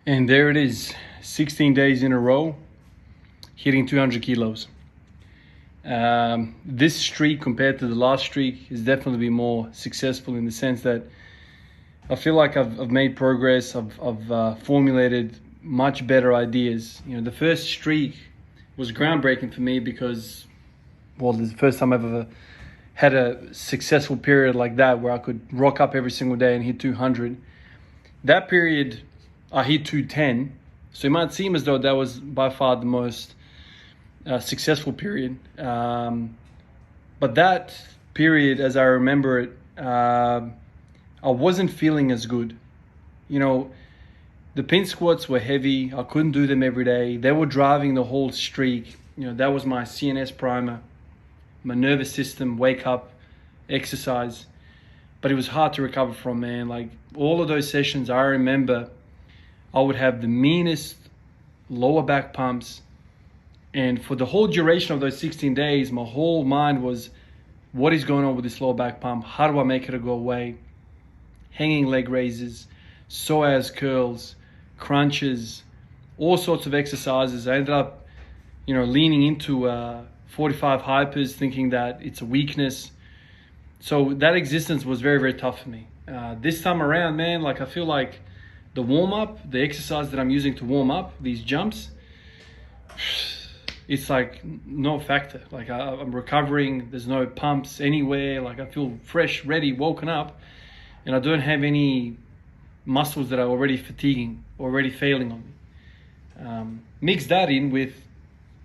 And there it is, 16 days in a row, hitting 200 kilos. This streak compared to the last streak is definitely been more successful in the sense that I feel like I've made progress. I've formulated much better ideas. You know, the first streak was groundbreaking for me because, well, this is the first time I've ever had a successful period like that where I could rock up every single day and hit 200. That period, I hit 210. So it might seem as though that was by far the most successful period. But that period, as I remember it, I wasn't feeling as good. You know, the pin squats were heavy. I couldn't do them every day. They were driving the whole streak. You know, that was my CNS primer, my nervous system, wake up, exercise. But it was hard to recover from, man. Like, all of those sessions, I remember I would have the meanest lower back pumps. And for the whole duration of those 16 days, my whole mind was, what is going on with this lower back pump? How do I make it go away? Hanging leg raises, psoas curls, crunches, all sorts of exercises. I ended up, leaning into 45 hypers, thinking that it's a weakness. So that existence was very, very tough for me. This time around, man, I feel like the warm-up, the exercise that I'm using to warm up, these jumps, it's like no factor. I'm recovering, there's no pumps anywhere. I feel fresh, ready, woken up, and I don't have any muscles that are already fatiguing, already failing on me. Mix that in with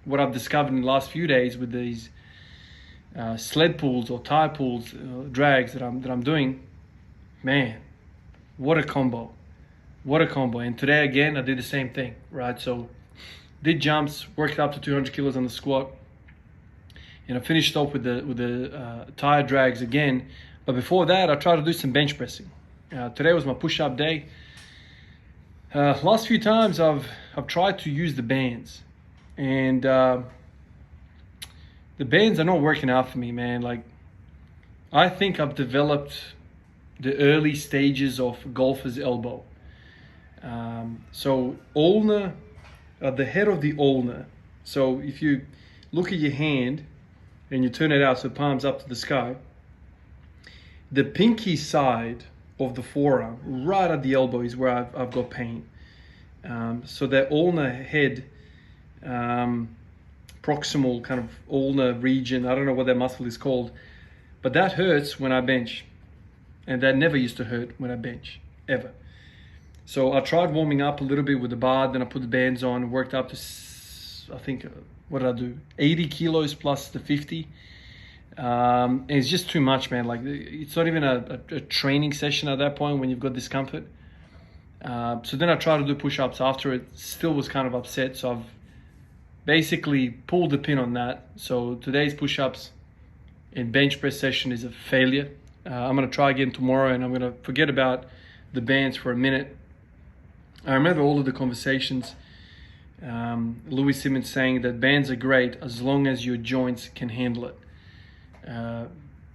what I've discovered in the last few days with these sled pulls or tire pulls, drags that I'm doing. Man, what a combo. What a combo. And today again, I did the same thing, right? So did jumps, worked up to 200 kilos on the squat, and I finished off with the tire drags again. But before that, I tried to do some bench pressing. Today was my push-up day. Last few times I've tried to use the bands, and the bands are not working out for me, man. I think I've developed the early stages of golfer's elbow. So ulnar, the head of the ulnar. So if you look at your hand and you turn it out so palms up to the sky, the pinky side of the forearm, right at the elbow, is where I've got pain. So that ulnar head, proximal kind of ulnar region, I don't know what that muscle is called, but that hurts when I bench. And that never used to hurt when I bench, ever. So I tried warming up a little bit with the bar, then I put the bands on, worked up to, I think, what did I do? 80 kilos plus the 50. And it's just too much, man. It's not even a training session at that point when you've got discomfort. So then I tried to do push-ups after it. Still was kind of upset. So I've basically pulled the pin on that. So today's push-ups and bench press session is a failure. I'm going to try again tomorrow, and I'm going to forget about the bands for a minute. I remember all of the conversations. Louis Simmons saying that bands are great as long as your joints can handle it.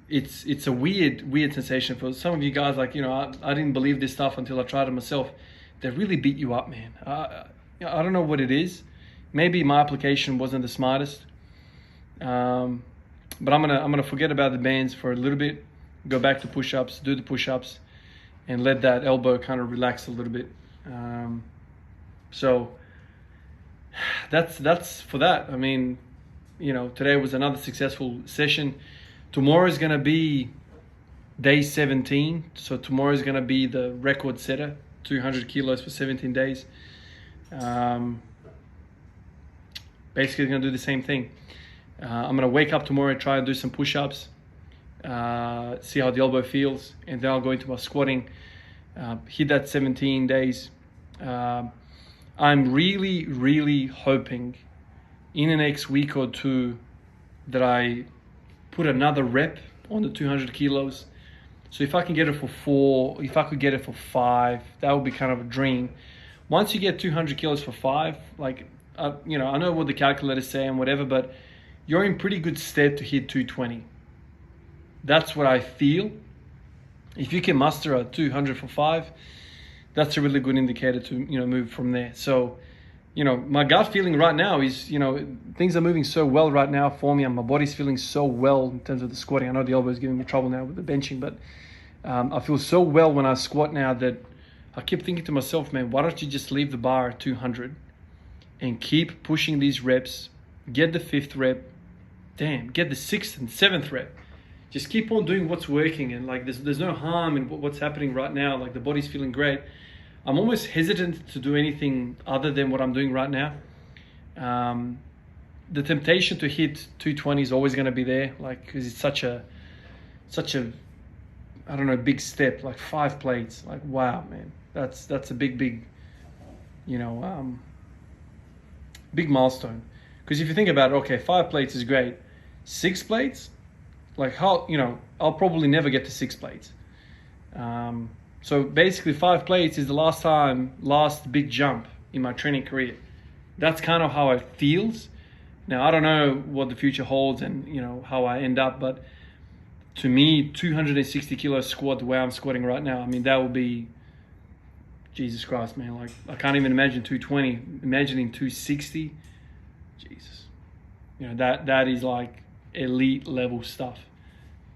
It's a weird sensation for some of you guys. I didn't believe this stuff until I tried it myself. They really beat you up, man. I don't know what it is. Maybe my application wasn't the smartest. But I'm gonna forget about the bands for a little bit. Go back to push-ups, do the push-ups, and let that elbow kind of relax a little bit. So that's for that. I mean, today was another successful session. Tomorrow is going to be day 17. So tomorrow is going to be the record setter, 200 kilos for 17 days. Basically going to do the same thing. I'm going to wake up tomorrow and try and do some push-ups, see how the elbow feels, and then I'll go into my squatting, hit that 17 days. I'm really, really hoping in the next week or two that I put another rep on the 200 kilos. So if I can get it for 4, if I could get it for 5, that would be kind of a dream. Once you get 200 kilos for 5, I know what the calculators say and whatever, but you're in pretty good stead to hit 220. That's what I feel. If you can muster a 200 for 5, that's a really good indicator to, move from there. So, my gut feeling right now is, things are moving so well right now for me, and my body's feeling so well in terms of the squatting. I know the elbow is giving me trouble now with the benching, but I feel so well when I squat now that I keep thinking to myself, man, why don't you just leave the bar at 200 and keep pushing these reps, get the 5th rep, get the 6th and 7th rep. Just keep on doing what's working, and like there's no harm in what's happening right now. Like the body's feeling great. I'm almost hesitant to do anything other than what I'm doing right now. The temptation to hit 220 is always going to be there, like because it's such a I don't know, big step, like 5 plates. Like wow, man, that's a big big milestone. Because if you think about it, okay, 5 plates is great. 6 plates, like how, I'll probably never get to 6 plates. So basically 5 plates is the last big jump in my training career. That's kind of how it feels. Now, I don't know what the future holds and, how I end up, but to me, 260 kilo squat, the way I'm squatting right now, I mean, that would be, Jesus Christ, man. Like, I can't even imagine 220. Imagining 260, Jesus. That is like elite level stuff.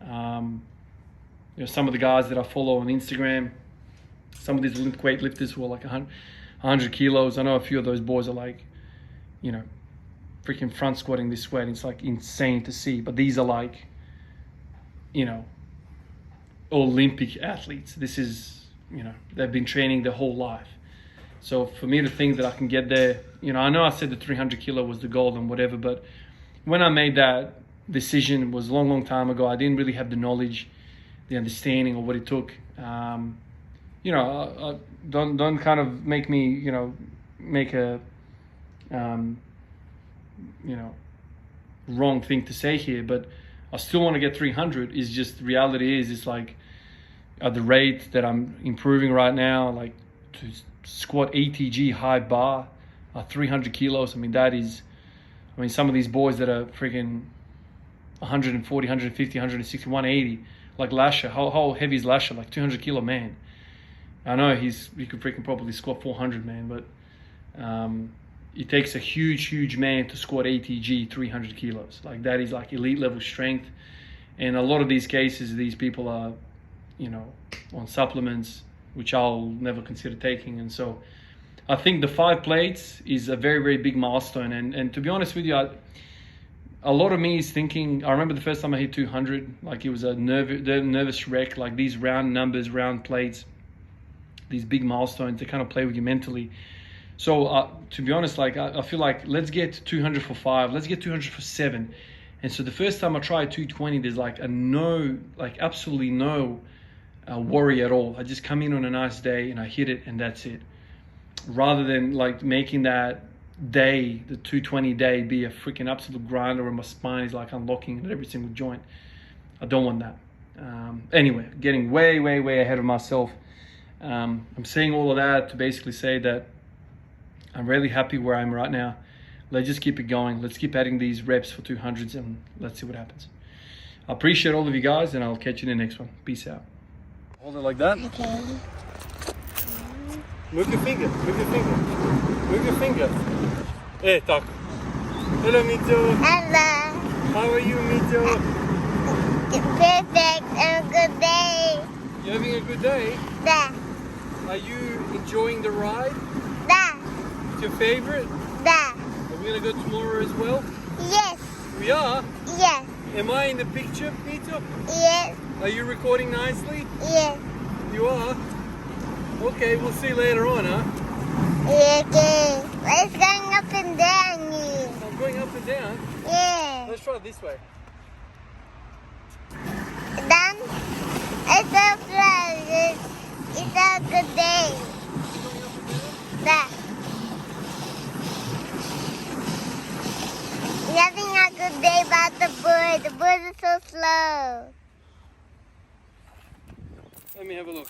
Some of the guys that I follow on Instagram, some of these Olympic weightlifters who are like 100 kilos. I know a few of those boys are like, freaking front squatting this weight. It's like insane to see. But these are like, Olympic athletes. This is, they've been training their whole life. So for me to think that I can get there, I know I said the 300 kilo was the goal and whatever, but when I made that decision, it was a long time ago. I didn't really have the knowledge, the understanding of what it took. Don't kind of make me, make a, wrong thing to say here, but I still want to get 300. Is just the reality is, it's like at the rate that I'm improving right now, like to squat ATG high bar, 300 kilos. I mean, some of these boys that are freaking 140, 150, 160, 180, like Lasher. How heavy is Lasher? Like 200 kilo man. I know he could freaking probably squat 400, man, but it takes a huge man to squat ATG 300 kilos. Like that is like elite level strength. And a lot of these cases, these people are, on supplements, which I'll never consider taking. And so I think the 5 plates is a very big milestone. And to be honest with you, a lot of me is thinking, I remember the first time I hit 200, like it was a nervous wreck, like these round numbers, round plates, these big milestones, they kind of play with you mentally. So to be honest, like I feel like let's get 200 for 5, let's get 200 for 7. And so the first time I tried 220, there's like absolutely no worry at all. I just come in on a nice day and I hit it and that's it. Rather than like making that day, the 220 day, be a freaking absolute grinder where my spine is like unlocking at every single joint. I don't want that. Anyway, getting way ahead of myself. I'm saying all of that to basically say that I'm really happy where I am right now. Let's just keep it going. Let's keep adding these reps for 200s and let's see what happens. I appreciate all of you guys and I'll catch you in the next one. Peace out. Hold it like that. Okay. Move your finger. Move your finger. Hey, talk. Hello, Mito. Hello. How are you, Mito? Perfect and good day. You having a good day? Da. Are you enjoying the ride? Da. It's your favorite? Da. Are we gonna go tomorrow as well? Yes. We are? Yes. Am I in the picture, Mito? Yes. Are you recording nicely? Yes. You are? Okay, we'll see you later on, huh? Okay. Let's going up and down here. I'm going up and down. Yeah. Let's try it this way. Done? It's a fun. It's a good day. Da. You're having a good day about the bird. The bird is so slow. Let me have a look.